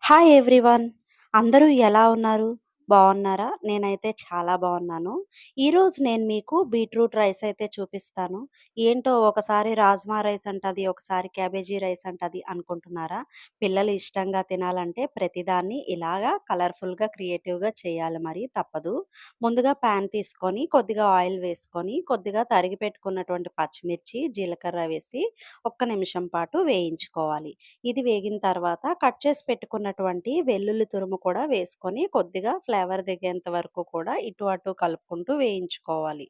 Hi everyone. అందరూ ఎలా ఉన్నారు? బావున్నారా? నేనైతే చాలా బావున్నాను. ఈరోజు నేను మీకు బీట్రూట్ రైస్ అయితే చూపిస్తాను. ఏంటో ఒకసారి రాజ్మా రైస్ అంటది, ఒకసారి క్యాబేజీ రైస్ అంటది అనుకుంటున్నారా? పిల్లలు ఇష్టంగా తినాలంటే ప్రతిదాన్ని ఇలాగా కలర్‌ఫుల్‌గా, క్రియేటివ్‌గా చేయాలి మరి తప్పదు. ముందుగా పాన్ తీసుకొని, కొద్దిగా ఆయిల్ వేసుకొని, కొద్దిగా తరిగి పెట్టుకున్నటువంటి పచ్చిమిర్చి, జీలకర్ర వేసి ఒక్క నిమిషం పాటు వేయించుకోవాలి. ఇది వేగిన తర్వాత కట్ చేసి పెట్టుకున్నటువంటి వెల్లుల్లి తురుము కూడా వేసుకొని కొద్దిగా ఫ్లేవర్ దిగేంత వరకు కూడా ఇటు అటు కలుపుకుంటూ వేయించుకోవాలి.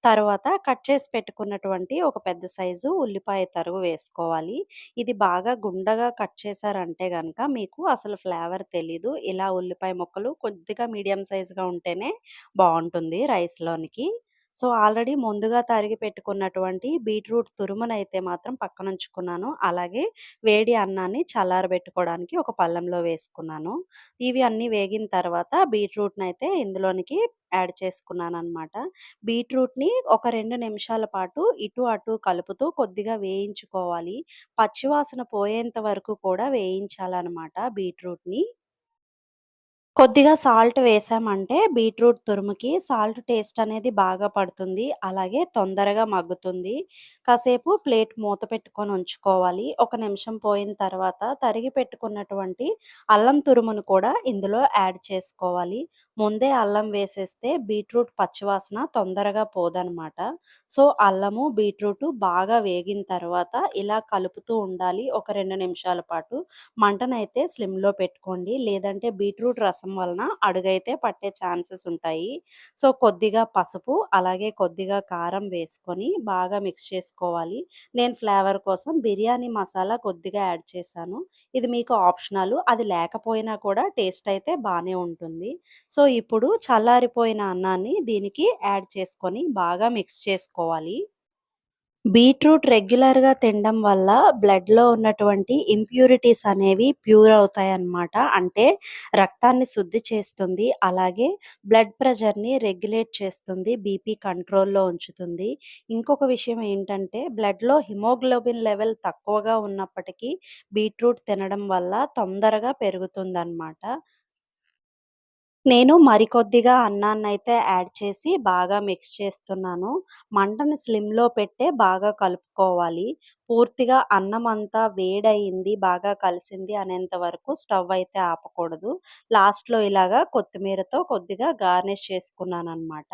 తర్వాత కట్ చేసి పెట్టుకున్నటువంటి ఒక పెద్ద సైజు ఉల్లిపాయ తరుగు వేసుకోవాలి. ఇది బాగా గుండగా కట్ చేశారంటే గనక మీకు అసలు ఫ్లేవర్ తెలీదు. ఇలా ఉల్లిపాయ ముక్కలు కొద్దిగా మీడియం సైజుగా ఉంటేనే బావుంటుంది రైస్‌లోనికి. సో, ఆల్రెడీ ముందుగా తరిగి పెట్టుకున్నటువంటి బీట్రూట్ తురుమునైతే మాత్రం పక్కనుంచుకున్నాను. అలాగే వేడి అన్నాన్ని చల్లారబెట్టుకోవడానికి ఒక పళ్ళెంలో వేసుకున్నాను. ఇవి అన్నీ వేగిన తర్వాత బీట్రూట్‌నయితే ఇందులోనికి యాడ్ చేసుకున్నాననమాట. బీట్రూట్‌ని ఒక 2 నిమిషాల పాటు ఇటు అటు కలుపుతూ కొద్దిగా వేయించుకోవాలి. పచ్చివాసన పోయేంత వరకు కూడా వేయించాలనమాట బీట్రూట్‌ని. కొద్దిగా సాల్ట్ వేసామంటే బీట్రూట్ తురుముకి సాల్ట్ టేస్ట్ అనేది బాగా పడుతుంది. అలాగే తొందరగా మగ్గుతుంది. కాసేపు ప్లేట్ మూత పెట్టుకొని ఉంచుకోవాలి. ఒక నిమిషం పోయిన తర్వాత తరిగి పెట్టుకున్నటువంటి అల్లం తురుమును కూడా ఇందులో యాడ్ చేసుకోవాలి. ముందే అల్లం వేసేస్తే బీట్రూట్ పచ్చివాసన తొందరగా పోదనమాట. సో, అల్లము, బీట్రూటు బాగా వేగిన తర్వాత ఇలా కలుపుతూ ఉండాలి ఒక 2 నిమిషాల పాటు. మంటనైతే స్లిమ్‌లో పెట్టుకోండి. లేదంటే బీట్రూట్ రసం వలన అడుగైతే పట్టే ఛాన్సెస్ ఉంటాయి. సో, కొద్దిగా పసుపు, అలాగే కొద్దిగా కారం వేసుకొని బాగా మిక్స్ చేసుకోవాలి. నేను ఫ్లేవర్ కోసం బిర్యానీ మసాలా కొద్దిగా యాడ్ చేశాను. ఇది మీకు ఆప్షనల్. అది లేకపోయినా కూడా టేస్ట్ అయితే బానే ఉంటుంది. సో, ఇప్పుడు చల్లారిపోయిన అన్నాన్ని దీనికి యాడ్ చేసుకొని బాగా మిక్స్ చేసుకోవాలి. బీట్రూట్ రెగ్యులర్‌గా తినడం వల్ల బ్లడ్‌లో ఉన్నటువంటి ఇంప్యూరిటీస్ అనేవి ప్యూర్ అవుతాయన్నమాట. అంటే రక్తాన్ని శుద్ధి చేస్తుంది. అలాగే బ్లడ్ ప్రెషర్‌ని రెగ్యులేట్ చేస్తుంది. బీపీ కంట్రోల్‌లో ఉంచుతుంది. ఇంకొక విషయం ఏంటంటే బ్లడ్‌లో హిమోగ్లోబిన్ లెవెల్ తక్కువగా ఉన్నప్పటికీ బీట్రూట్ తినడం వల్ల తొందరగా పెరుగుతుందన్నమాట. నేను మరికొద్దిగా అన్నాన్నయితే యాడ్ చేసి బాగా మిక్స్ చేస్తున్నాను. మంటని స్లిమ్‌లో పెట్టే బాగా కలుపుకోవాలి. పూర్తిగా అన్నమంతా వేడయింది, బాగా కలిసింది అనేంత వరకు స్టవ్ అయితే ఆపకూడదు. లాస్ట్‌లో ఇలాగా కొత్తిమీరతో కొద్దిగా గార్నిష్ చేసుకున్నాననమాట.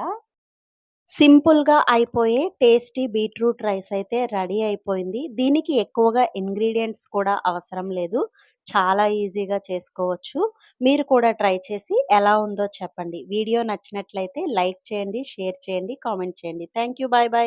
సింపుల్‌గా అయిపోయే టేస్టీ బీట్రూట్ రైస్ అయితే రెడీ అయిపోయింది. దీనికి ఎక్కువగా ఇంగ్రీడియెంట్స్ కూడా అవసరం లేదు. చాలా ఈజీగా చేసుకోవచ్చు. మీరు కూడా ట్రై చేసి ఎలా ఉందో చెప్పండి. వీడియో నచ్చినట్లయితే లైక్ చేయండి, షేర్ చేయండి, కామెంట్ చేయండి. Thank you. Bye bye.